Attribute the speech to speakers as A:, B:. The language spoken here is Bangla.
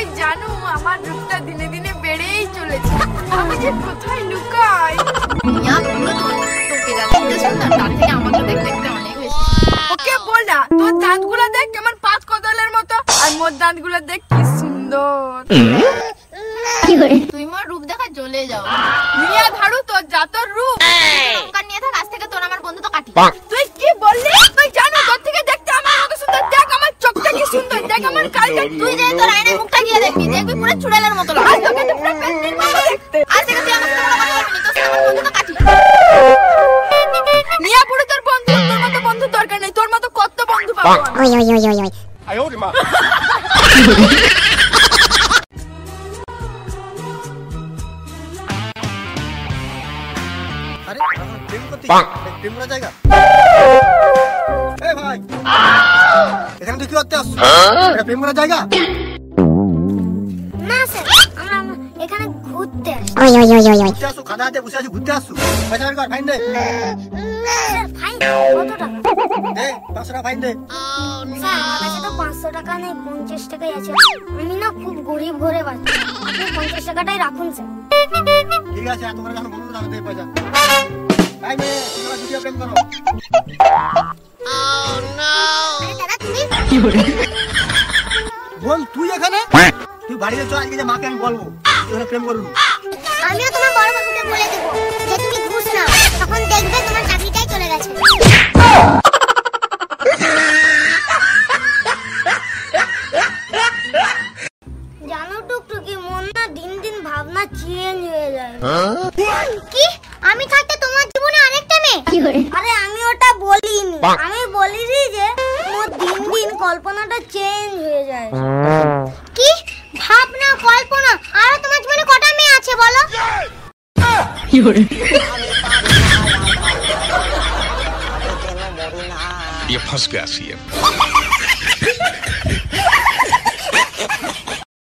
A: ওই জানো আমার রূপটা দিনে দিনে বেড়েই চলেছে, আমি যে কোথায় লুকাই। ওকে বল না, তোর দাঁতগুলো দেখ কেমন পাঁচ কোদালের মতো, আর মোর দাঁতগুলো দেখ কি সুন্দর।
B: তুই মোর রূপ দেখা চলে যাও।
A: নিয়ে ধারু তোর যা তোর রূপ
B: নিয়ে থাক, আজ থেকে তোর আমার বন্ধু তো কাটি।
A: তুই কি বললি? তুই জানো তোর থেকে দেখতে আমার কত সুন্দর, দেখ আমার চোখটা কি সুন্দর, দেখ আমার কালটা।
B: তুই যে তোর আয়নায় মুখটা গিয়ে দেখবি, দেখবি পুরো চুড়ালের মতো লাগে।
A: আজ তোকে তো পুরো পেন্সিল মতো দেখতে।
B: আজ থেকে তুই আমার সাথে কোনো কথা বলবি না, তোর আমার বন্ধু তো কাটি।
A: নিয়া পুরো তোর বন্ধু, তোর মতো বন্ধু দরকার নেই, তোর মতো কত বন্ধু পাবো।
C: ওই ওই ওই ওই ওই
D: আরে মা আরে প্রেম করতে প্রেম করার জায়গা। এই ভাই এখানে তুই কি করতে আসছিস? এটা প্রেম করার জায়গা
C: না স্যার, আমরা এখানে ঘুরতে আসি। ওই ওই ওই ওই ওই
D: ঘুরতে আসছো, খাদা হাতে বসে আছি, ঘুরতে আসছো। পয়সা বের কর, ফাইন দে।
C: স্যার ফাইন কত টাকা?
D: দে 500 টাকা ফাইন দে।
C: স্যার আমার কাছে তো 500 টাকা নেই, 50 টাকাই আছে। আমি না খুব গরিব ঘরে বাচ্চা, আপনি 50 টাকাটাই রাখুন স্যার।
D: ঠিক আছে, তোমরা যখন বন্ধু দাও দে পয়সা। ভাই মে তোমরা দুটিয়া প্রেম করো।
C: আরে দাদা তুমি
D: বল তুই এখানে, তুই বাড়িতে চল, আজকে যে মাকে আমি বলবো তুই এখানে প্রেম করবি।
C: আমিও তোমার বড় বাবুকে বলে দেবো যে তুমি ঘুষ নাও, তখন দেখবে তোমার চাকরিটাই চলে গেছে। জানো টুকটুকি, মন না দিন দিন ভাবনা চেঞ্জ হয়ে যায়। কি আমি থাকতে তোমার জীবনে আরেকটা মেয়ে? আরে আমি ওটা বলিনি, আমি বলিনি যে মোর দিন দিন কল্পনাটা চেঞ্জ হয়ে যায়। কি ভাবনা কল্পনা? আর তোমার জীবনে কটা মেয়ে আছে বলো?
E: ये फंस गया सी